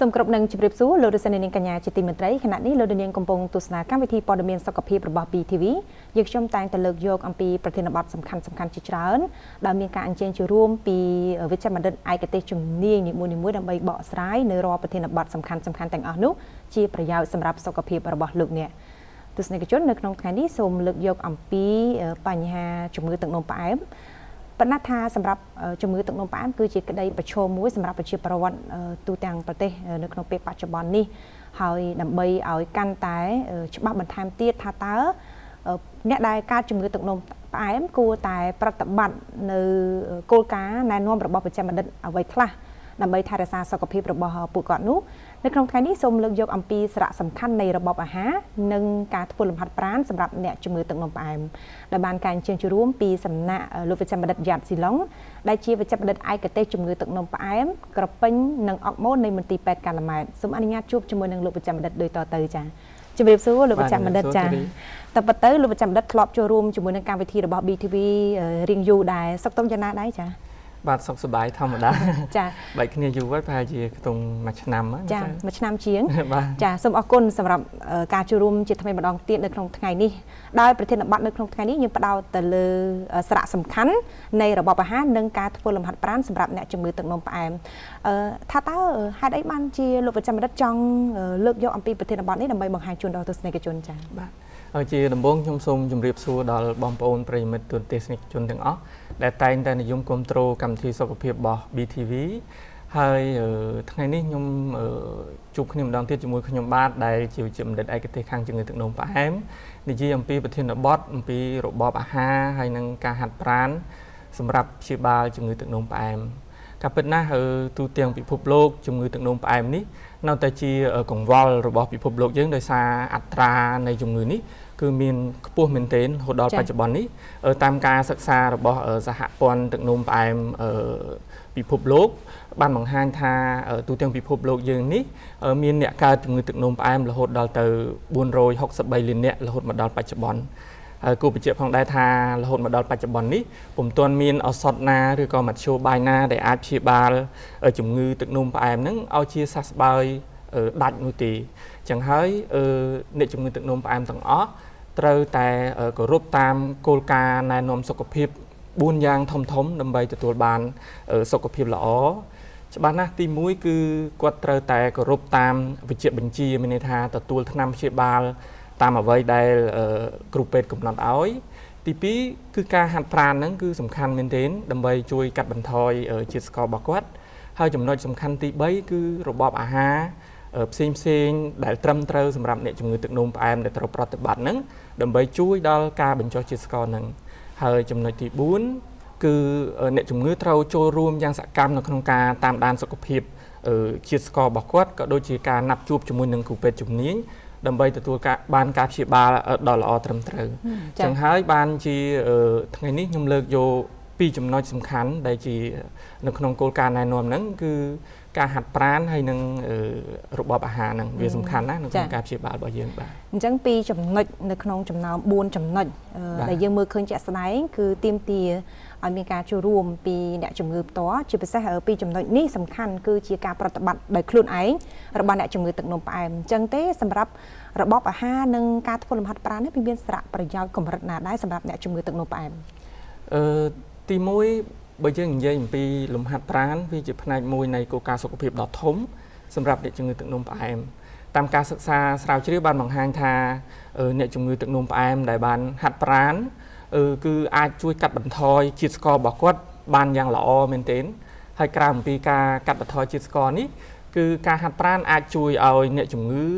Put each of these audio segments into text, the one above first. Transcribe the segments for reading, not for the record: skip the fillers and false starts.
สมกรบหนึ่งจุดเรียบสู้โลดเซนนิงกัญญาจิติมตรีขณะนี้โลดเนียงกำปงตุสนาการวิธีปอดเมียนสกปรกระบอบบีทีวียึดชมแต่งแต่เลิกโยกอัมปีประเทศบัตรสำคัญจิตร้อนดาวมีการอัญเชิญจุร่วมปีวิจัยมันเดินไอกเตจุมเนียงนิมุยดำใบเบาะสายในรอประเทศบัตรสำคัญแต่งอนุชีประยาวสำหรับสกปรกระบอบลูกเนี่ยตุสนากิจนึกน้องแคนดี้สมเลิกโยกอัมปีปัญหาจุมือตึกนมปายปนัดทาสำหรับจมือตึกนมป้าคือจีกระไดประชมมุ้ยสำหรับประชาประวัติตัวแต่งประเทศในขนมเปียกปัจจุบันนี้หอยดำใบเอากันตายฉบับบรรทามเตี้ยทาตาเนี่ยได้การจมือตึกนมป้ากูตายประตบัติในโกลกาในนวมระบบประจำบันดเอาไว้คลาดำใบทาราซาสกปรกระบบปุกก่อนนู้ในครั้งท้ายนี้สมเลือกยกอัมพีสระสำคัญในระบบอาหารหนึ่งการทุบลมพัดปราณสำหรับเนี่ยจมือตึกนมป้าดับบานการเชิญชูร่วมปีสำนักลูกประจำบันดหยาดสีล้งได้ชีประจำบันดไอกระเตจมือตึกนมป้ากระเป็นหนังออกโมดในมันตีแปดการละไม้สมอนุญาตจูบจมือหนังลูกประจำบันดโดยต่อเตยจ้าจะเรียบสู้ลูกประจำบันดจ้าแต่ปัตเตอร์ลูกประจำบันดคลอบชูร่วมจมือหนังการวิธีระบบบีทีวีเรียงยูได้สักต้นจะน่าได้จ้าบาดสกสบายธรรมดาใบขณีอยู่วัดพายจีตรงมัชนำจ้ามัชนำเชียงจ้าสมอกุลสำหรับการชูรุมจิตทำไมบัดดองเตี้ยในครั้งไงนี้ได้ประเทศบัตรในครั้งไงนี้ยังประดาวแต่เลสระสำคัญในระบบอาหารหนึ่งการทุบลมหัดปราณสำหรับเนี่ยจมือตึกนมปลายถ้าเต้าให้ได้บ้านจีลูกประจำบัดจังเลือกยกอัมพีประเทศบัตรนี้นำใบบางหางชนดาวตัวสเนกชนจ้าจีดำบงชมสมจุ่มเรียบสู้ดอลบอมปอนปริมิตตัวเตสเนกชนถึงอ๋อแต่แต่ในยมกรมโตรกรรมที่สกปรกบ่บีทีวีให้ทั้งนี้ยมจุกขนมดองที่จมูกขนมบาดได้จิ๋วจิ๋มเด็ดไอกระเตข้างจึงเงินตึกนมปลาแอมนี่จีอัมพีประเทศบอสอัมพีระบบอาหารให้นังการหัดปราณสำหรับชีบาจึงเงินตึกนมปลาแอมกับเป็นหน้าตัวเตียงปิภพโลกจึงเงินตึกนมปลาแอมนี้นอกจากจีกงวอลระบบปิภพโลกยังโดยซาอัตราในจงเงินนี้คือมีผู้เมนเทนหดดอลปัจจุบันนี้ตามการศึกษาระบบสหปนตึกนมปลายปิภพโลกบ้านบางฮันทาตัวเตียงปิภพโลกยังนี้มีเนี่ยการถึงตึกนมปลายละหดดอลเตอร์บุญโรย60ใบลินเนี่ยละหดมาดอลปัจจุบันกูไปเจอของได้ทาละหดมาดอลปัจจุบันนี้ผมตัวมีนเอาสอดนาหรือก็มัดโชว์ใบนาได้อาชีบาลจุ่มงือตึกนมปลายนั้นเอาเชียร์ซัสใบดัดนุตีจังให้เนี่ยจุ่มงือตึกนมปลายต่างอ๋อเตอแต่ก็รูปตามโกลกาในนมสกปรกบุญยางทมดำใบตัวบานสกปรกหล่อฉบับนั้นตีมุ้ยคือกวดเตอแต่ก็รูปตามวิจิตรบัญชีมินิธาตัวทนำเชียบาลตามเอาไว้ได้กรุ๊ปเป็ดกลุ่มนัดอ้อยตีปีคือการหัดปราณนั้นคือสำคัญเมนเทนดำใบช่วยกัดบันทอยจิตสกอร์บักวัดให้จำนวนสำคัญตีใบคือระบบอาหารเซ็งได้ตรำเตอสำหรับเนี่ยจมือตึกนมปลายได้ตรปฏิบัตินั้นดำใบช่วยดอลการบรรจุจิตสกอร์นั้นให้จำนวนที่บุญคือเนี่ยจมือเราโจรวมยังสกรรมในโครงการตามด้านสกปรกจิตสกอร์บักวัดก็โดยการนับจูบจมือหนึ่งกูเป็นจุดนี้ดำใบตัวบานการชีบาดอลอตรำเตอจังให้บานจีทั้งนี้ยมเลิกโยปีจำนวนสำคัญได้จีในโครงการในนวมนั้นคือการหัดปราณให้นังระบบอาหารนังเวียสำคัญนะในการชีบาลบ่อยเยอะบ้างจังปีจำนวนในขนมจำนวนบุญจำนวนแต่ยังมือเคยจะสไลด์คือเตรียมตีอเมริกาชูรวมปีเนี่ยจำเงินตัวจีเป็นสาเหตุปีจำนวนนี้สำคัญคือจีการปฏิบัติโดยคลื่นไอระบาดเนี่ยจำเงินตึกนมปลายจังเต้สำหรับระบบอาหารนังการทุบลมพัดปราณเนี่ยเป็นสระประโยชน์ของรัฐนาได้สำหรับเนี่ยจำเงินตึกนมปลายตีมุ้ยบางอย่างยิ่งปีลมหัดปราณวิจิตรพนัยมวยในโกกาสกปรกดอททมสำหรับเด็กจงือตึกนมปลายตามการศึกษาสาวชื่อบานบางฮังทาเนี่ยจงือตึกนมปลายได้บานหัดปราณคืออาจช่วยกัดบันทอยจิตสกอร์บอกว่าบานอย่างหล่อเมนเทนให้กลางปีการกัดบันทอยจิตสกอร์นี้คือการหัดปราณอาจช่วยเอาเนี่ยจงือ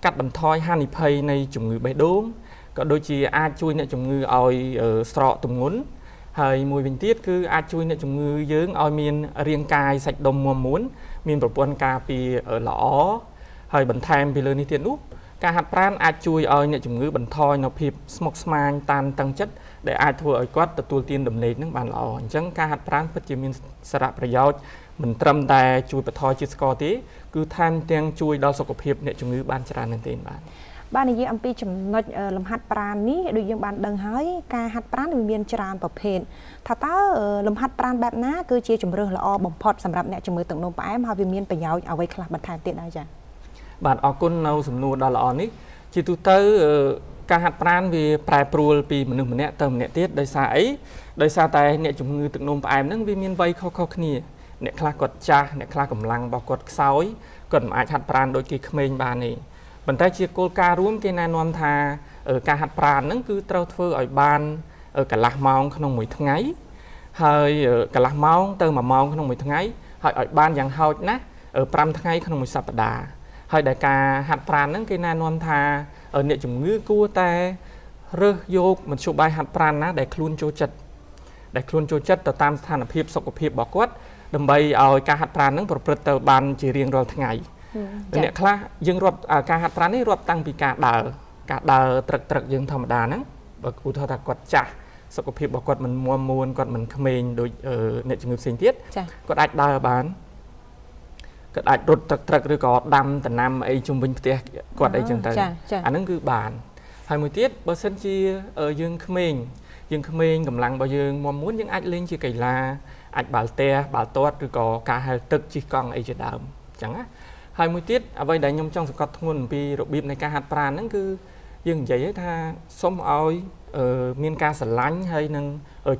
กัดบันทอยฮันนิเพย์ในจงือใบโดมก็โดยจีอาจช่วยเนี่ยจงือเอาสระตุ่มงุ้นให้มวยวินเทียคืออาจช่วยเนี่ยจงมือเยื้องเอามีนเรียงกายสักดมมัวม้วนมีนประปวนกาปีหล่อให้บรรทายไปเลยนิเทียนนุ๊กการหัดปราณอาจช่วยเอาเนี่ยจงมือบรรทอยนอพิบสมกสมานตามตั้งจัดได้อาจทั่วไอ้กัดตัวตีนดำเนินนั่งบานหล่อจังการหัดปราณปัจจุบันสระประโยชน์เหมือนตรำแต่ช่วยบรรทอยจิตสกอร์ตีคือทานเตียงช่วยดาวสกปรกเนี่ยจงมือบานจรานันเตียนบาน បាននិយាយអំពីចំណុចលំហាត់ប្រាណនេះដូចយើងបានដឹងហើយការហាត់ប្រាណវាមានច្រើនប្រភេទថាតើលំហាត់ប្រាណបែបណាគឺជាជម្រើសល្អបំផុតសម្រាប់អ្នកជំងឺទឹកនោមផ្អែមហើយវាមានប្រយោជន៍អ្វីខ្លះបន្ថែមទៀតដែរចា៎បាទអរគុណនៅសំណួរដ៏ល្អនេះជាទូទៅការហាត់ប្រាណវាប្រែប្រួលពីមនុស្សម្នាក់ទៅម្នាក់ទៀតដោយសារអីដោយសារតែអ្នកជំងឺទឹកនោមផ្អែមហ្នឹងវាមានវ័យខុសៗគ្នាអ្នកខ្លះគាត់ចាស់អ្នកខ្លះកម្លាំងរបស់គាត់ខ្សោយគាត់មិនអាចហាត់ប្រាណដូចគេក្មេងបានទេប៉ុន្តែជាគោលការណ៍រួមគេណែនាំថាការហាត់ប្រាណហ្នឹងគឺត្រូវធ្វើឲ្យបានកន្លះម៉ោងក្នុងមួយថ្ងៃហើយកន្លះម៉ោងទៅ1ម៉ោងក្នុងមួយថ្ងៃហើយឲ្យបានយ៉ាងហោចណាស់5ថ្ងៃក្នុងមួយសប្តាហ៍ហើយដែលការហាត់ប្រាណហ្នឹងគេណែនាំថាអ្នកជំងឺគួរតែរើសយកមធ្យោបាយហាត់ប្រាណណាដែលខ្លួនចូលចិត្តទៅតាមស្ថានភាពសុខភាពរបស់គាត់ដើម្បីឲ្យការហាត់ប្រាណហ្នឹងប្រព្រឹត្តទៅបានជារៀងរាល់ថ្ងៃអ្នកខ្លះយើងរាប់ការហាត់ប្រាណនេះរាប់តាំងពីការដើរត្រឹកយើងធម្មតាហ្នឹងបើឧទាហរណ៍ថាគាត់ចាស់សុខភាពរបស់គាត់មិនមាំមួនគាត់មិនក្មេងដូចអ្នកជំងឺផ្សេងទៀតគាត់អាចដើរបានគាត់អាចរត់ត្រឹកឬក៏ដាំដំណាំអីជុំវិញផ្ទះគាត់អីចឹងទៅអាហ្នឹងគឺបានហើយមួយទៀតបើសិនជាយើងក្មេងកម្លាំងរបស់យើងមាំមួនយើងអាចលេងជាកីឡាអាចបាល់ទះបាល់ទាត់ឬក៏ការហែលទឹកជិះកង់អីជាដើមអញ្ចឹងណាហើយមួយទៀតអ្វីដែលខ្ញុំចង់សង្កត់ធ្ងន់អំពីរបៀបនៃការហាត់ប្រាណហ្នឹងគឺយើងនិយាយថាសូមឲ្យមានការស្រឡាញ់ហើយនឹង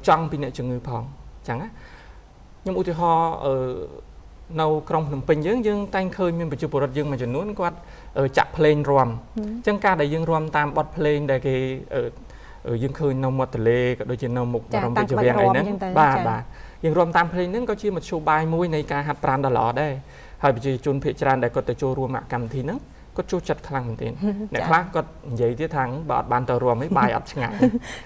ចង់ពីអ្នកជំងឺផងអញ្ចឹងណាខ្ញុំឧទាហរណ៍នៅក្រុងភ្នំពេញយើងតែងឃើញមានប្រជាពលរដ្ឋយើងមួយចំនួនគាត់ចាក់ភ្លេងរាំអញ្ចឹងការដែលយើងរាំតាមបទភ្លេងដែលគេយើងឃើញនៅមាត់ទន្លេក៏ដូចជានៅមុខរំពេចវាំងអីហ្នឹងបាទយើងរាំតាមភ្លេងហ្នឹងក៏ជាមធ្យោបាយមួយនៃការហាត់ប្រាណដ៏ល្អដែរហើយប្រជាជនភាគច្រើនដែលគាត់ទៅចូលរួមកម្មវិធីហ្នឹងគាត់ចូលចិត្តខ្លាំងមែនទែនអ្នកខ្លះគាត់និយាយទៀតថាបើអត់បានទៅរួមអីបាយអត់ឆ្ងាញ់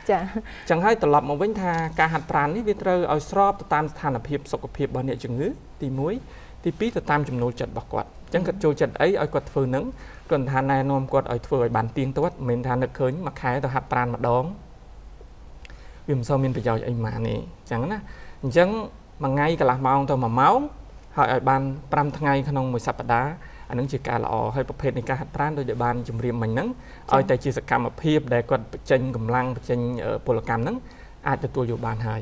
ចាអញ្ចឹងហើយត្រឡប់មកវិញថាការហាត់ប្រាណនេះវាត្រូវឲ្យស្របទៅតាមស្ថានភាពសុខភាពរបស់អ្នកជំងឺទី1ទី2ទៅតាមចំណូលចិត្តរបស់គាត់អញ្ចឹងគាត់ចូលចិត្តអីឲ្យគាត់ធ្វើហ្នឹងគាត់ថាណែនាំគាត់ឲ្យធ្វើឲ្យបានទៀងទាត់មិនមែនថានឹកឃើញមួយខែទៅហាត់ប្រាណម្ដងវាមិនសូវមានប្រយោជន៍អីម៉ានេះអញ្ចឹងណាអញ្ចឹងមួយថ្ងៃកន្លះម៉ោងទៅ1ម៉ោងហើយឲ្យបាន5ថ្ងៃក្នុងមួយសប្តាហ៍អានឹងជាការល្អហើយប្រភេទនៃការហាត់ប្រាណដោយដែលបានជម្រាបមិញហ្នឹងឲ្យតែជាសកម្មភាពដែលគាត់បញ្ចេញកម្លាំងបញ្ចេញពលកម្មហ្នឹងអាចទទួលយកបានហើយ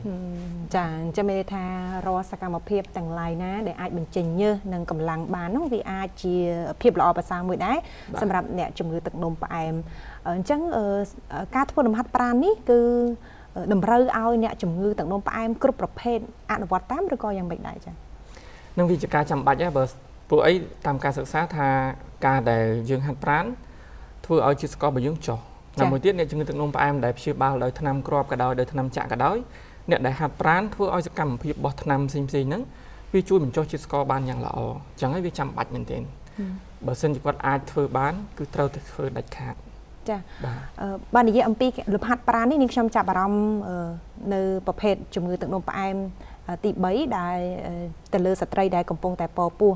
ចាអញ្ចឹងមានថារាល់សកម្មភាពទាំងឡាយណាដែលអាចបញ្ចេញញើសនិងកម្លាំងបាននោះវាអាចជាភាពល្អប្រសើរមួយដែរសម្រាប់អ្នកជំងឺទឹកនោមផ្អែមអញ្ចឹងការធ្វើលំហាត់ប្រាណនេះគឺតម្រូវឲ្យអ្នកជំងឺទឹកនោមផ្អែមគ្រប់ប្រភេទអនុវត្តតាមឬក៏យ៉ាងម៉េចដែរចានឹងវាជាការចាំបាច់ដែរបើពួកអីតាមការសិក្សាថាការដែលយើងហាត់ប្រាណធ្វើឲ្យជាតិស្កររបស់យើងចុះតែមួយទៀតអ្នកជំងឺទឹកនោមផ្អែមដែលព្យាបាលដោយថ្នាំគ្រាប់ក៏ដោយដោយថ្នាំចាក់ក៏ដោយអ្នកដែលហាត់ប្រាណធ្វើឲ្យសកម្មភាពរបស់ថ្នាំផ្សេងៗហ្នឹងវាជួយបញ្ចុះជាតិស្ករបានយ៉ាងល្អអញ្ចឹងហើយវាចាំបាច់មែនទែនបើសិនជាគាត់អាចធ្វើបានគឺត្រូវតែធ្វើដាច់ខាតចាបាទនិយាយអំពីលំហាត់ប្រាណនេះនាងខ្ញុំចាប់អារម្មណ៍នៅប្រភេទជំងឺទឹកនោមផ្អែមទី3ដែលទៅលើស្ត្រីដែលកំពុងតែពពោះ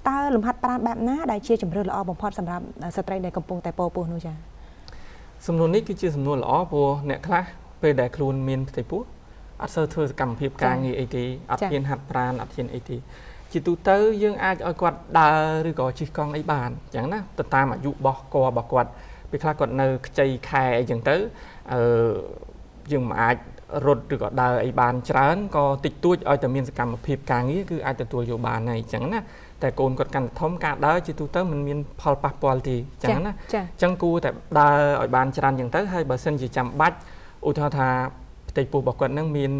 តើលំហាត់ប្រាណបែបណាដែលជាជម្រើសល្អបំផុតសម្រាប់ស្ត្រីដែលកំពុងតែពពោះនោះចាសំណួរនេះគឺជាសំណួរល្អព្រោះអ្នកខ្លះពេលដែលខ្លួនមានផ្ទៃពោះអត់សូវធ្វើសកម្មភាពការងារអីទេអត់ហ៊ានហាត់ប្រាណអត់ហ៊ានអីទេជាទូទៅយើងអាចឲ្យគាត់ដើរឬក៏ជិះកង់អីបានអញ្ចឹងណាទៅតាមអាយុរបស់គាត់ពេលខ្លះគាត់នៅខ្ចីខែអីចឹងទៅយើងមិនអាចរត់ឬក៏ដើរអីបានច្រើនក៏តិចតួចឲ្យតែមានសកម្មភាពការងារគឺអាចទទួលយកបានហើយអញ្ចឹងណាតែកូនគាត់កាន់ធំការដើរជាទូទៅមិនមានផលប៉ះពាល់ទេអញ្ចឹងណាអញ្ចឹងគួរតែដើរឲ្យបានច្រើនអញ្ចឹងទៅហើយបើសិនជាចាំបាច់ឧទាហរណ៍ថាផ្ទៃពោះរបស់គាត់នឹងមាន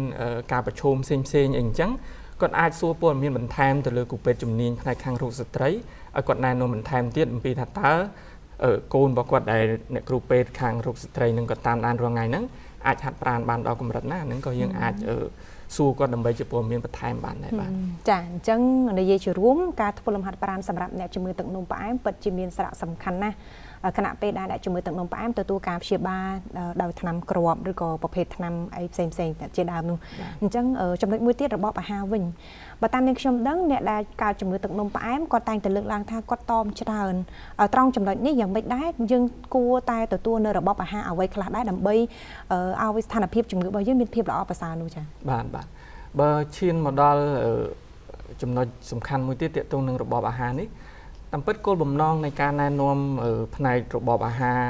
ការប្រឈមផ្សេងអីអញ្ចឹងគាត់អាចសួរព័ត៌មានបន្ថែមទៅលើគ្រូពេទ្យជំនាញផ្នែកខាងរោគស្ត្រីឲ្យគាត់ណែនាំបន្ថែមទៀតអំពីថាតើកូនរបស់គាត់ដែលអ្នកគ្រូពេទ្យខាងរោគស្ត្រីនឹងគាត់តាមដានរាល់ថ្ងៃហ្នឹងអាចហាត់ប្រាណបានដល់កម្រិតណាហ្នឹងក៏យើងអាចសួរគាត់ដើម្បីជាព័ត៌មានបន្ថែមបានដែរបាទចាអញ្ចឹងនិយាយជារួមការធ្វើលំហាត់ប្រាណសម្រាប់អ្នកជំងឺទឹកនោមផ្អែមពិតជាមានសារៈសំខាន់ណាស់ខណៈពេលដែលអ្នកជំងឺទឹកនោមផ្អែមទទួលការព្យាបាលដោយថ្នាំគ្រាប់ឬក៏ប្រភេទថ្នាំអីផ្សេងជាដើមនោះអញ្ចឹងចំណុចមួយទៀតរបបអាហារវិញបើតាមនាងខ្ញុំដឹងអ្នកដែលកើតជំងឺទឹកនោមផ្អែមគាត់តែងតែលើកឡើងថាគាត់តមច្រើនត្រង់ចំណុចនេះយ៉ាងម៉េចដែរយើងគួរតែទទួលនៅរបបអាហារអ្វីខ្លះដែរដើម្បីឲ្យស្ថានភាពជំងឺរបស់យើងមានភាពល្អប្រសើរនោះចា៎បាទបើឈានមកដល់ចំណុចសំខាន់មួយទៀតទាក់ទងនឹងរបបអាហារនេះ តាមពិតគោលបំណងនៃការណែនាំផ្នែករបបអាហារ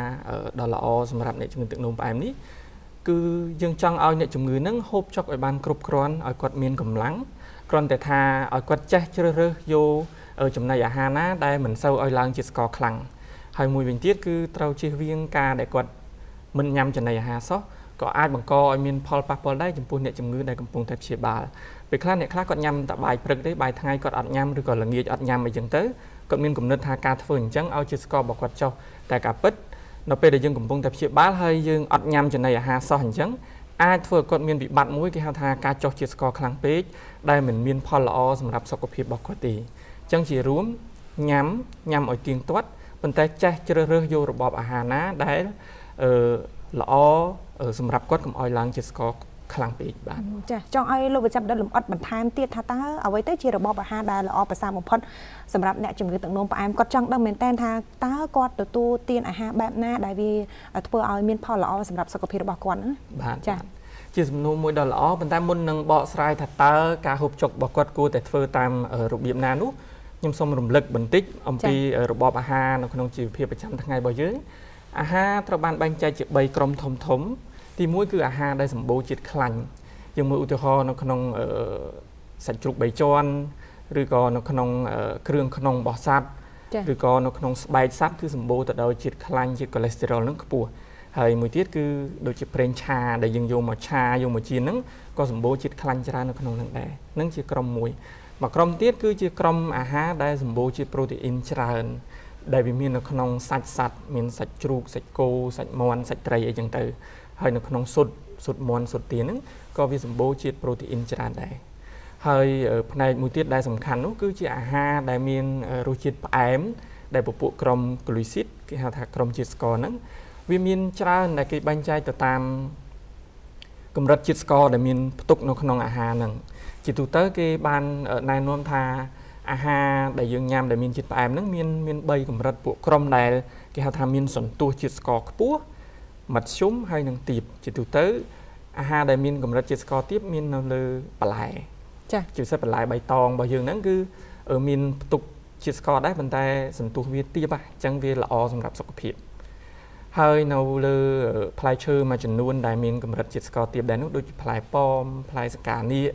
ដ៏ល្អសម្រាប់អ្នកជំងឺទឹកនោមផ្អែមនេះគឺយើងចង់ឲ្យអ្នកជំងឺហ្នឹងហូបចុកឲ្យបានគ្រប់គ្រាន់ឲ្យគាត់មានកម្លាំងគ្រាន់តែថាឲ្យគាត់ចេះជ្រើសរើសយកចំណីអាហារណាដែលមិនសូវឲ្យឡើងជាស្ករខ្លាំងហើយមួយវិញទៀតគឺត្រូវជៀសវាងការដែលគាត់មិនញ៉ាំចំណីអាហារសោះក៏អាចបង្កឲ្យមានផលប៉ះពាល់ដែរចំពោះអ្នកជំងឺដែលកំពុងតែព្យាបាលពេលខ្លះអ្នកខ្លះគាត់ញ៉ាំតែបាយព្រឹកទេបាយថ្ងៃគាត់អត់ញ៉ាំឬក៏ល្ងាចអត់ញ៉ាំអីចឹងទៅគាត់មានគំនិតថាការធ្វើអញ្ចឹងឲ្យជាស្កររបស់គាត់ចុះតែការពិតនៅពេលដែលយើងកំពុងតែព្យាបាលហើយយើងអត់ញ៉ាំចំណីអាហារសោះអញ្ចឹងអាចធ្វើឲ្យគាត់មានវិបត្តិមួយគេហៅថាការចុះជាតិស្ករខ្លាំងពេកដែលមិនមានផលល្អសម្រាប់សុខភាពរបស់គាត់ទេអញ្ចឹងជារួមញ៉ាំឲ្យទៀងទាត់ប៉ុន្តែចេះជ្រើសរើសយករបបអាហារណាដែលល្អសម្រាប់គាត់កុំឲ្យឡើងជាស្ករខ្លាំងពេកបាទចាចង់ឲ្យលោកវិជ្ជបណ្ឌិតលំអិតបន្ថែមទៀតថាតើអ្វីទៅជារបបអាហារដែលល្អប្រសើរបំផុតសម្រាប់អ្នកជំងឺទឹកនោមផ្អែមគាត់ចង់ដឹងមែនតើថាតើគាត់ទទួលទានអាហារបែបណាដែលវាធ្វើឲ្យមានផលល្អសម្រាប់សុខភាពរបស់គាត់ណាបាទចាជាសំណួរមួយដ៏ល្អប៉ុន្តែមុននឹងបកស្រាយថាតើការហូបចុករបស់គាត់គួរតែធ្វើតាមរបៀបណានោះខ្ញុំសូមរំលឹកបន្តិចអំពីរបបអាហារនៅក្នុងជីវភាពប្រចាំថ្ងៃរបស់យើងអាហារត្រូវបានបែងចែកជា3ក្រុមធំទី1គឺអាហារដែលសម្បូរជាតិខ្លាញ់យើងមើលឧទាហរណ៍នៅក្នុងសាច់ជ្រូក3ជាន់ឬក៏នៅក្នុងគ្រឿងក្នុងរបស់សត្វឬក៏នៅក្នុងស្បែកសត្វគឺសម្បូរទៅដោយជាតិខ្លាញ់ជាតិកូលេស្តេរ៉ុលនឹងខ្ពស់ហើយមួយទៀតគឺដូចជាប្រេងឆាដែលយើងយកមកឆាយកមកចៀនហ្នឹងក៏សម្បូរជាតិខ្លាញ់ច្រើននៅក្នុងហ្នឹងដែរនឹងជាក្រុមមួយក្រុមទៀតគឺជាក្រុមអាហារដែលសម្បូរជាតិប្រូតេអ៊ីនច្រើនដែលវាមាននៅក្នុងសាច់សត្វមានសាច់ជ្រូកសាច់គោសាច់មាន់សាច់ត្រីអីចឹងទៅហើយនៅក្នុងស៊ុតមាន់ស៊ុតទាហ្នឹងក៏វាសម្បូរជាតិប្រូតេអ៊ីនច្រើនដែរហើយផ្នែកមួយទៀតដែលសំខាន់នោះគឺជាអាហារដែលមានរសជាតិផ្អែមដែលពពួកក្រុមក្លូស៊ីតគេហៅថាក្រុមជាតិស្ករហ្នឹងវាមានច្រើនដែលគេបែងចែកទៅតាមកម្រិតជាតិស្ករដែលមានផ្ទុកនៅក្នុងអាហារហ្នឹងជាទូទៅគេបានណែនាំថាអាហារដែលយើងញ៉ាំដែលមានជាតិផ្អែមហ្នឹងមាន3កម្រិតពួកក្រុមដែលគេហៅថាមានសន្ទុះជាតិស្ករខ្ពស់មធ្យមហើយនិងទាបជាទូទៅអាហារដែលមានកម្រិតជាតិស្ករទាបមាននៅលើបន្លែចាជាពិសេសបន្លែបៃតងរបស់យើងហ្នឹងគឺមានផ្ទុកជាតិស្ករដែរប៉ុន្តែសន្ទុះវាទាបអញ្ចឹងវាល្អសម្រាប់សុខភាពហើយនៅលើផ្លែឈើមួយចំនួនដែលមានកម្រិតជាតិស្ករទាបដែរនោះដូចជាផ្លែប៉ោមផ្លែសកានៀក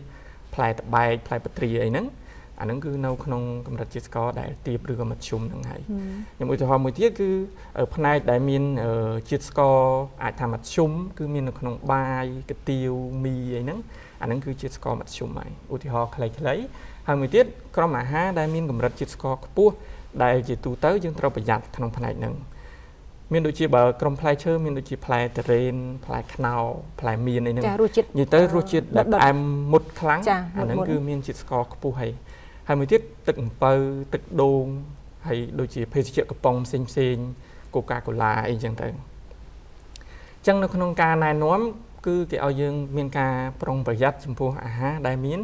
ផ្លែត្បែកផ្លែបត្រាអីហ្នឹងអាហ្នឹងគឺនៅក្នុងកម្រិតជាតិស្ករដែលទាបឬក៏មធ្យមហ្នឹងហើយខ្ញុំឧទាហរណ៍មួយទៀតគឺផ្នែកដែលមានជាតិស្ករអាចថាមធ្យមគឺមាននៅក្នុងបាយកាទៀវមីអីហ្នឹងអាហ្នឹងគឺជាតិស្ករមធ្យមហើយឧទាហរណ៍ខ្លីៗហើយមួយទៀតក្រុមអាហារដែលមានកម្រិតជាតិស្ករខ្ពស់ដែលជាទូទៅយើងត្រូវប្រយ័ត្នក្នុងផ្នែកហ្នឹងមានដូចជាបើក្រុមផ្លែឈើមានដូចជាផ្លែតរ៉េនផ្លែខ្នុរផ្លែមៀនអីហ្នឹងចារសជាតិនិយាយទៅរសជាតិដែលផ្អែមមុតខ្លាំងអាហ្នឹងគឺមានជាតិស្ករខ្ពស់ហើយមួយទៀតទឹកអំពៅទឹកដូងហើយដូចជាភេសជ្ជៈកំប៉ុងផ្សេងកូកាកូឡាអីចឹងទៅអញ្ចឹងនៅក្នុងការណែនាំគឺគេឲ្យយើងមានការប្រុងប្រយ័ត្នចំពោះអាហារដែលមាន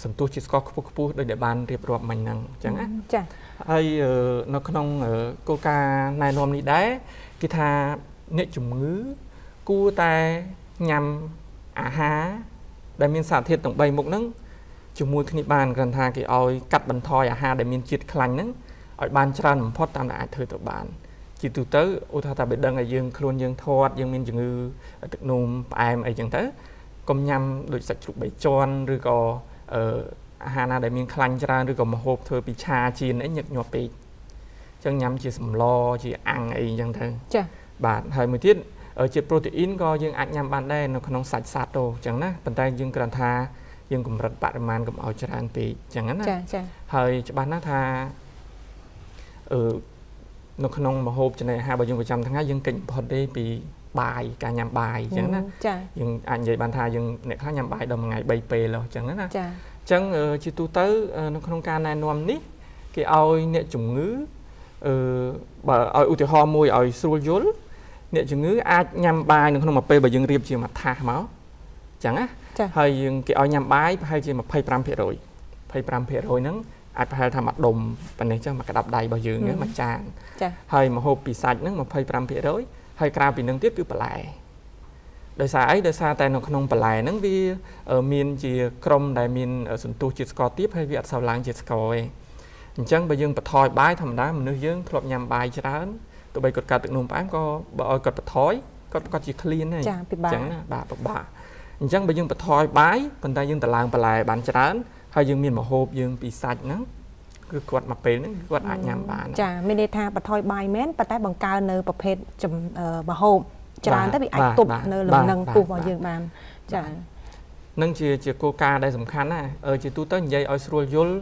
សន្ទុះជាតិស្ករខ្ពស់ដូចដែលបានរៀបរាប់មិញហ្នឹងអញ្ចឹងណាចាហើយនៅក្នុងគោលការណ៍ណែនាំនេះដែរគេថាអ្នកជំងឺគួរតែញ៉ាំអាហារដែលមានសារធាតុទាំង3មុខហ្នឹងជាមួយគ្នាបានគ្រាន់ថាគេឲ្យកាត់បន្ថយអាហារដែលមានជាតិខ្លាញ់ហ្នឹងឲ្យបានច្រើនបំផុតតាមដែលអាចធ្វើទៅបានជាទូទៅឧទាហរណ៍ថាបើដឹងឲ្យយើងខ្លួនយើងធាត់យើងមានជំងឺទឹកនោមផ្អែមអីចឹងទៅកុំញ៉ាំដូចសាច់ជ្រូក3ជាន់ឬក៏អាហារណាដែលមានខ្លាញ់ច្រើនឬក៏ម្ហូបធ្វើពីឆាចៀនអីញឹកញាប់ពេកអញ្ចឹងញ៉ាំជាសម្លជាអាំងអីចឹងទៅចា៎បាទហើយមួយទៀតជាតិប្រូតេអ៊ីនក៏យើងអាចញ៉ាំបានដែរនៅក្នុងសាច់សត្វទៅអញ្ចឹងណាប៉ុន្តែយើងគ្រាន់ថាយើងកម្រិតបរិមាណកុំឲ្យច្រើនពេកអញ្ចឹងណាចា៎ហើយច្បាស់ណាស់ថានៅក្នុងម្ហូបចំណីអាហាររបស់យើងប្រចាំថ្ងៃយើងកិច្ចបំផុតទេពីបាយការញ៉ាំបាយអញ្ចឹងណាយើងអាចនិយាយបានថាយើងអ្នកខ្លះញ៉ាំបាយដល់មួយថ្ងៃ3ពេលអញ្ចឹងណាចា៎អញ្ចឹងជាទូទៅនៅក្នុងការណែនាំនេះគេឲ្យអ្នកជំងឺបើឲ្យឧទាហរណ៍មួយឲ្យស្រួលយល់អ្នកជំងឺអាចញ៉ាំបាយនៅក្នុងមួយពេលបើយើងរៀបជាមួយថាសមកអញ្ចឹងណាហើយយើងគេឲ្យញ៉ាំបាយប្រហែលជា25%ហ្នឹងអាចប្រហែលថាមួយដុំប៉ុណ្ណេះចឹងមួយក្តាប់ដៃរបស់យើងមួយចានហើយម្ហូបពីសាច់ហ្នឹង25%ហើយក្រៅពីហ្នឹងទៀតគឺបន្លែដោយសារអីដោយសារតែនៅក្នុងបន្លែហ្នឹងវាមានជាក្រុមដែលមានសន្ទុះជាតិស្ករទាបហើយវាអត់សូវឡើងជាតិស្ករទេអ ចឹងបើយើងបន្ថយបាយធម្មតាមនុស្សយើងធ្លាប់ញ៉ាំបាយច្រើនទោះបីគាត់កើតទឹកនោមផ្អែមក៏បើឲ្យគាត់បន្ថយគាត់ជាឃ្លានដែរចឹងណាបាទពិបាកអញ្ចឹងបើយើងបន្ថយបាយប៉ុន្តែយើងតម្លើងបន្លែបានច្រើនហើយយើងមានម្ហូបយើងពីសាច់ហ្នឹងគឺគាត់មកពេលហ្នឹងគាត់អាចញ៉ាំបានចាមានន័យថាបន្ថយបាយមែនប៉ុន្តែបង្កើននៅប្រភេទម្ហូបច្រើនទៅវាអាចទប់នៅលំនឹងពុះរបស់យើងបានចានឹងជាគោលការណ៍ដែលសំខាន់ណាជាទូទៅនិយាយឲ្យស្រួលយល់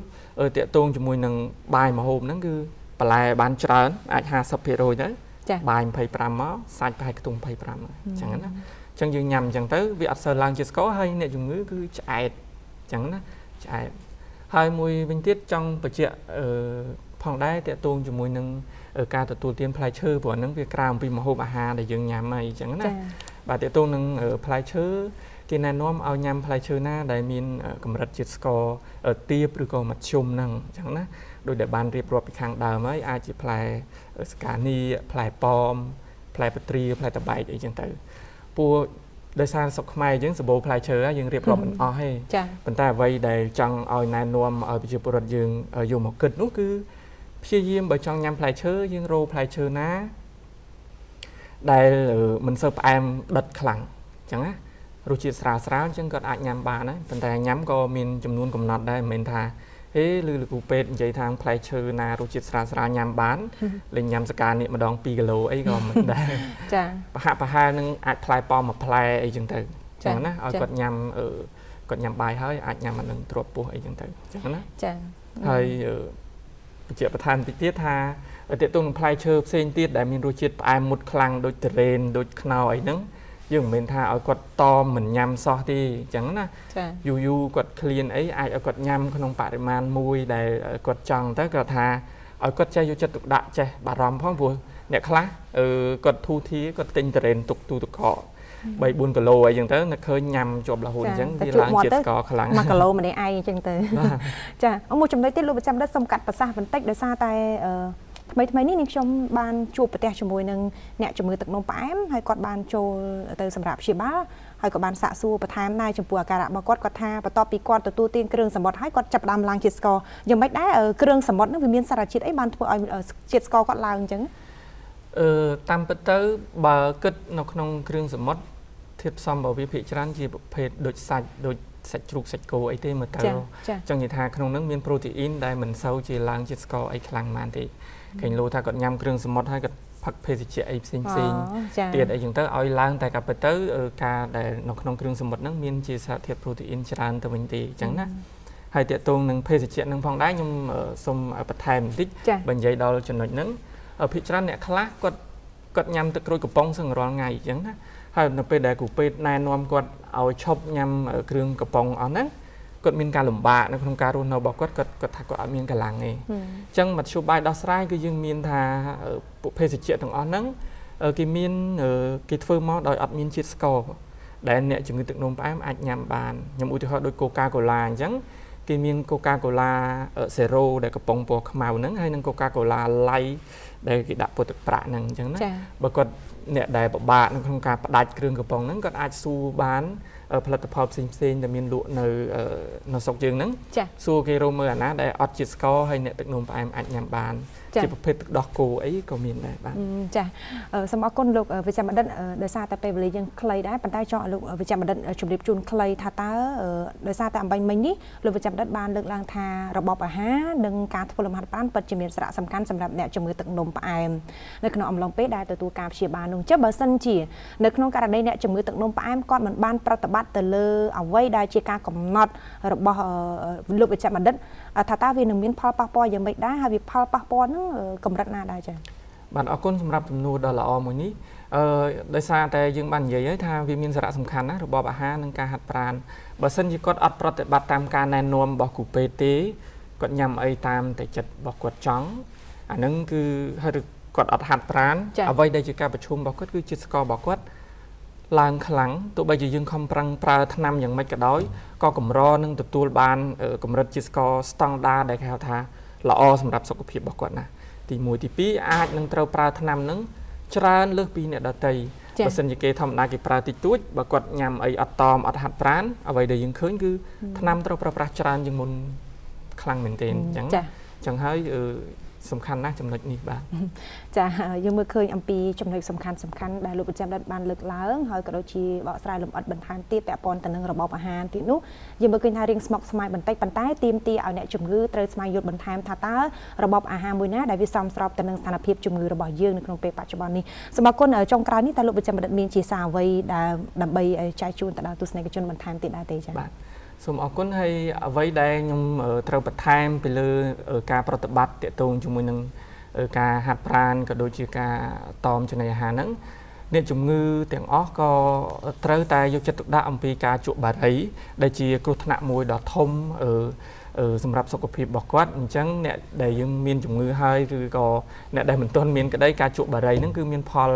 តាក់ទងជាមួយនឹងបាយម្ហូបហ្នឹងគឺបន្លែបានច្រើនអាច 50% ទៅបាយ 25 មកសាច់ប្រហែលខ្ទង់ 25 អញ្ចឹងណាអញ្ចឹងយើងញ៉ាំអញ្ចឹងទៅវាអត់សូវឡើងជាតិស្ករហើយអ្នកជំងឺគឺឆ្អែតអញ្ចឹងណាឆ្អែតហើយមួយវិញទៀតចង់បញ្ជាក់ផងដែរតាក់ទងជាមួយនឹងការទទួលទានផ្លែឈើព្រោះហ្នឹងវាក្រៅអំពីម្ហូបអាហារដែលយើងញ៉ាំហើយអញ្ចឹងណាបាទតាក់ទងនឹងផ្លែឈើគេណែនាំឲ្យញ៉ាំផ្លែឈើណាដែលមានកម្រិតជាតិស្ករទាបឬក៏មធ្យមហ្នឹងអញ្ចឹងណាដោយដែលបានរៀបរាប់ពីខាងដើមហើយអាចជាផ្លែស្កានីផ្លែប៉ោមផ្លែពត្រាផ្លែតបែកអីចឹងទៅពួកដោយសារស្រុកខ្មែរយើងសម្បូរផ្លែឈើយើងរៀបរាប់មិនអស់ទេប៉ុន្តែអ្វីដែលចង់ឲ្យណែនាំឲ្យប្រជាពលរដ្ឋយើងយកមកគិតនោះគឺព្យាយាមបើចង់ញ៉ាំផ្លែឈើយើងរកផ្លែឈើណាដែលមិនសូវផ្អែមដិតខ្លាំងអញ្ចឹងណារសជាតិស្រាលអញ្ចឹងគាត់អាចញ៉ាំបានដែរប៉ុន្តែញ៉ាំក៏មានចំនួនកំណត់ដែរមិនមែនថាហេឬលោកគ្រូពេទ្យនិយាយថាផ្លែឈើណារសជាតិស្រាលញ៉ាំបានលេងញ៉ាំសកានេះម្ដង2គីឡូអីក៏មិនដែរចាប្រហែលនឹងអាចផ្លែប៉ោមមួយផ្លែអីចឹងទៅអញ្ចឹងណាឲ្យគាត់ញ៉ាំគាត់ញ៉ាំបាយហើយអាចញ៉ាំអានឹងទ្រពពោះអីចឹងទៅអញ្ចឹងណាចាហើយបញ្ជាក់បន្ថែមតិចទៀតថាទាក់ទងនឹងផ្លែឈើផ្សេងទៀតដែលមានរសជាតិផ្អែមមុតខ្លាំងដូចទុរេនដូចខ្នុរអីហ្នឹងយើងមិនមែនថាឲ្យគាត់តមិនញ៉ាំសោះទេអញ្ចឹងណាយូរគាត់ឃ្លានអីអាចឲ្យគាត់ញ៉ាំក្នុងបរិមាណមួយដែលគាត់ចង់ទៅគាត់ថាឲ្យគាត់ចេះយកចិត្តទុកដាក់ចេះបារម្ភផងព្រោះអ្នកខ្លះគាត់ធូរធាគាត់ទិញទុរេនទុកទូទឹកកក 3-4 គីឡូអីចឹងទៅនឹកឃើញញ៉ាំជាប់រហូតអញ្ចឹងវាឡើងជាតិស្ករខ្លាំង1គីឡូម្នាក់ឯងអញ្ចឹងទៅចាមួយចំណុចទៀតលោកប្រចាំដិតសុំកាត់ប្រសាសន៍បន្តិចដោយសារតែថ្មីនេះនាងខ្ញុំបានជួបប្រទះជាមួយនឹងអ្នកជំងឺទឹកនោមផ្អែមហើយគាត់បានចូលទៅសម្រាប់ព្យាបាលហើយក៏បានសាកសួរបន្ថែមដែរចំពោះអាការៈរបស់គាត់ថាបន្ទាប់ពីគាត់ទទួលទានគ្រឿងសមុទ្រហើយគាត់ចាប់ផ្ដើមឡើងជាតិស្ករយ៉ាងម៉េចដែរគ្រឿងសមុទ្រនឹងវាមានសារជាតិអីបានធ្វើឲ្យជាតិស្ករគាត់ឡើងអញ្ចឹងតាមពិតទៅបើគិតនៅក្នុងគ្រឿងសមុទ្រធាតុផ្សំរបស់វាភាគច្រើនជាប្រភេទដូចសាច់ជ្រូកសាច់គោអីទេមើលទៅចឹងនិយាយថាក្នុងហ្នឹងមានប្រូតេអ៊ីនដែលមិនសូវជាឡើងជាតិស្ករអីខ្លាំងប៉ុន្មានទេឃើញលោថាគាត់ញ៉ាំគ្រឿងសមុទ្រហើយគាត់ផឹកភេសជ្ជៈអីផ្សេងទៀតអីចឹងទៅឲ្យឡើងតែកាពិតទៅការដែលនៅក្នុងគ្រឿងសមុទ្រហ្នឹងមានជាសារធាតុប្រូតេអ៊ីនច្រើនទៅវិញទេចឹងណាហើយតាក់ទងនឹងភេសជ្ជៈហ្នឹងផងដែរខ្ញុំសូមបន្ថែមបន្តិចបើនិយាយដល់ចំណុចហ្នឹងភាគច្រើនអ្នកខ្លះគាត់ញ៉ាំទឹកក្រូចកំប៉ុងសឹងរាល់ថ្ងៃអញ្ចឹងណាហើយនៅពេលដែលគ្រូពេទ្យណែនាំគាត់ឲ្យឈប់ញ៉ាំគ្រឿងកំប៉ុងអស់ហ្នឹងគាត់មានការលំបាកនៅក្នុងការរស់នៅរបស់គាត់ថាគាត់អត់មានកម្លាំងទេអញ្ចឹងមធ្យោបាយដោះស្រាយគឺយើងមានថាពួកភេសជ្ជៈទាំងអស់ហ្នឹងគេធ្វើមកដោយអត់មានជាតិស្ករដែលអ្នកជំងឺទឹកនោមផ្អែមអាចញ៉ាំបានខ្ញុំឧទាហរណ៍ដូចកូកាកូឡាអញ្ចឹងគេមានកូកាកូឡា0ដែលកំប៉ុងពណ៌ខ្មៅហ្នឹងហើយនិងកូកាកូឡាឡៃដែលគេដាក់ពុតទឹកប្រាក់ហ្នឹងអញ្ចឹងណាបើគាត់អ្នកដែលពិបាកនៅក្នុងការផ្ដាច់គ្រឿងកំប៉ុងហ្នឹងគាត់អាចសួរបានផលិតផលផ្សេងដែលមានលក់នៅស្រុកយើងហ្នឹងសួរគេរកមើលអាណាដែលអត់ជាតិស្ករហើយអ្នកទឹកនោមផ្អែមអាចញ៉ាំបានជាប្រភេទទឹកដោះគោអីក៏មានដែរបាទចាសូមអរគុណលោកវិជ្ជបណ្ឌិតដោយសារតែពេលវេលាយើងខ្លីដែរប៉ុន្តែចង់ឲ្យលោកវិជ្ជបណ្ឌិតជម្រាបជូនខ្លីថាតើដោយសារតែអំបញ្ញមិញនេះលោកវិជ្ជបណ្ឌិតបានលើកឡើងថារបបអាហារនិងការធ្វើលំហាត់ប្រាណពិតជាមានសារៈសំខាន់សម្រាប់អ្នកជំងឺទឹកនោមផ្អែមនៅក្នុងអំឡុងពេលដែលទទួលការព្យាបាលនោះចុះបើសិនជានៅក្នុងករណីអ្នកជំងឺទឹកនោមផ្អែមគាត់មិនបានប្រតិបត្តិទៅលើអ្វីដែលជាការកំណត់របស់លោកវិជ្ជបណ្ឌិតថាតើវានឹងមានផលប៉ះពាល់យ៉ាងម៉េចដែរហើយវាផលប៉ះពាល់ហ្នឹងកម្រិតណាដែរចា៎បាទអរគុណសម្រាប់សំណួរដ៏ល្អមួយនេះដោយសារតែយើងបាននិយាយហើយថាវាមានសារៈសំខាន់ណារបបអាហារនិងការហាត់ប្រាណបើសិនជាគាត់អត់ប្រតិបត្តិតាមការណែនាំរបស់គ្រូពេទ្យទេគាត់ញ៉ាំអីតាមតែចិត្តរបស់គាត់ចង់អាហ្នឹងគឺហើយគាត់អត់ហាត់ប្រាណអ្វីដែលជាការប្រឈមរបស់គាត់គឺជាតិស្កររបស់គាត់ឡើងខ្លាំងទោះបីជាយើងខំប្រឹងប្រើថ្នាំយ៉ាងម៉េចក៏ដោយក៏កម្រនឹងទទួលបានកម្រិតជាតិស្ករស្តង់ដារដែលគេហៅថាល្អសម្រាប់សុខភាពរបស់គាត់ណាទី1ទី2អាចនឹងត្រូវប្រើថ្នាំនឹងច្រើនលើសពីអ្នកដទៃបើសិនជាគេធម្មតាគេប្រើតិចតួចបើគាត់ញ៉ាំអីអត់តមអត់ហាត់ប្រាណអ្វីដែលយើងឃើញគឺថ្នាំត្រូវប្រើប្រាស់ច្រើនជាងមុនខ្លាំងមែនទែនអញ្ចឹង ចឹងហើយសំខាន់ណាស់ចំណុចនេះបាទចាយើងមើលឃើញអំពីចំណុចសំខាន់ដែលលោកប្រចាំរដ្ឋបានលើកឡើងហើយក៏ដូចជាបកស្រាយលម្អិតបន្ថែមទៀតពាក់ព័ន្ធទៅនឹងរបបអាហារទៀតនោះយើងមើលឃើញថារៀងស្មុគស្មាញបន្តិចប៉ុន្តែទាមទារឲ្យអ្នកជំងឺត្រូវស្វែងយល់បន្ថែមថាតើរបបអាហារមួយណាដែលវាសមស្របទៅនឹងស្ថានភាពជំងឺរបស់យើងនៅក្នុងពេលបច្ចុប្បន្ននេះសូមអរគុណចុងក្រោយនេះតើលោកប្រចាំរដ្ឋមានជាសារអ្វីដែលដើម្បីចែកជូនទៅដល់ទស្សនិកជនបន្ថែមទៀតដែរទេចា៎បាទសូមអរគុណហើយអ្វីដែលខ្ញុំត្រូវបន្ថែមពីលើការប្រតិបត្តិទាក់ទងជាមួយនឹងការហាត់ប្រាណក៏ដូចជាការតមចំណីអាហារហ្នឹងអ្នកជំងឺទាំងអស់ក៏ត្រូវតែយកចិត្តទុកដាក់អំពីការជក់បារីដែលជាគ្រោះថ្នាក់មួយដ៏ធំសម្រាប់សុខភាពរបស់គាត់អញ្ចឹងអ្នកដែលយើងមានជំងឺហើយឬក៏អ្នកដែលមិនទាន់មានក្តីការជក់បារីហ្នឹងគឺមានផល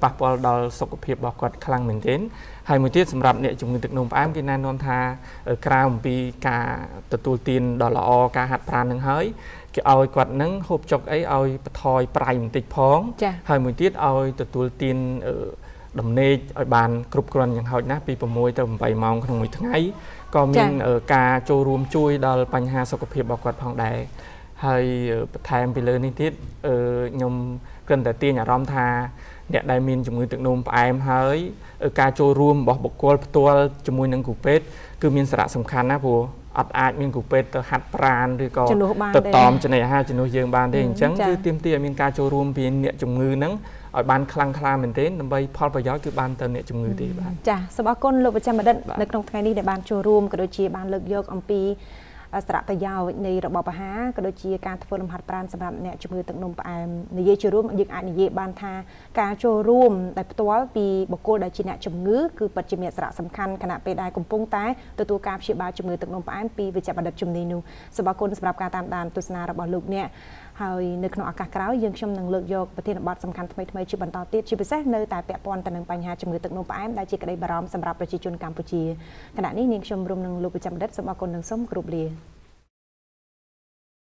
ប៉ះពាល់ដល់សុខភាពរបស់គាត់ខ្លាំងមែនទែនហើយមួយទៀតសម្រាប់អ្នកជំងឺទឹកនោមផ្អែមគេណែនាំថាក្រៅអំពីការទទួលទានដ៏ល្អការហាត់ប្រាណនឹងហើយគេឲ្យគាត់នឹងហូបចុកអីឲ្យបន្ថយប្រៃបន្តិចផងហើយមួយទៀតឲ្យទទួលទានដំណេកឲ្យបានគ្រប់គ្រាន់យ៉ាងហោចណាស់ពី6ទៅ8ម៉ោងក្នុងមួយថ្ងៃក៏មានការចូលរួមជួយដល់បញ្ហាសុខភាពរបស់គាត់ផងដែរហើយបន្ថែមពីលើនេះទៀតខ្ញុំគ្រាន់តែទាញអារម្មណ៍ថាអ្នកដែលមានជំងឺទឹកនោមផ្អែមហើយការចូលរួមរបស់បុគ្គលផ្ទាល់ជាមួយនឹងគ្រូពេទ្យគឺមានសារៈសំខាន់ណាស់ព្រោះអត់អាចមានគ្រូពេទ្យទៅហាត់ប្រាណឬក៏ទៅតមចំណីអាហារជំនួសយើងបានទេអញ្ចឹងគឺទាមទារឲ្យមានការចូលរួមពីអ្នកជំងឺហ្នឹងឲ្យបានខ្លាំងក្លាមែនទែនដើម្បីផលប្រយោជន៍គឺបានទៅអ្នកជំងឺទេបាទចាសូមអរគុណលោកប្រចាំបណ្ឌិតនៅក្នុងថ្ងៃនេះដែលបានចូលរួមក៏ដូចជាបានលើកយកអំពីសារៈប្រយោជន៍នៃរបបអាហារក៏ដូចជាការធ្វើលំហាត់ប្រាណសម្រាប់អ្នកជំងឺទឹកនោមផ្អែមនិយាយជារួមយើងអាចនិយាយបានថាការចូលរួមដែលផ្ទាល់ពីបុគ្គលដែលជាអ្នកជំងឺគឺពិតជាមានសារៈសំខាន់ខណៈពេលដែលកំពុងតែទទួលការព្យាបាលជំងឺទឹកនោមផ្អែមពីវេជ្ជបណ្ឌិតជំនាញនោះសូមអរគុណសម្រាប់ការតាមដានទស្សនារបស់លោកអ្នកហើយនៅក្នុងឱកាសក្រោយយើងខ្ញុំនឹងលើកយកប្រធានបទសំខាន់ថ្មីៗជាបន្តទៀតជាពិសេសនៅតែពាក់ព័ន្ធទៅនឹងបញ្ហាជំងឺទឹកនោមផ្អែមដែលជាក្តីបារម្ភសម្រាប់ប្រជាជនកម្ពុជាខណៈនេះនាងខ្ញុំរួមនឹងលោកប្រចាំបណ្ឌិតសូមអរគុណនិងសូមគោរពលា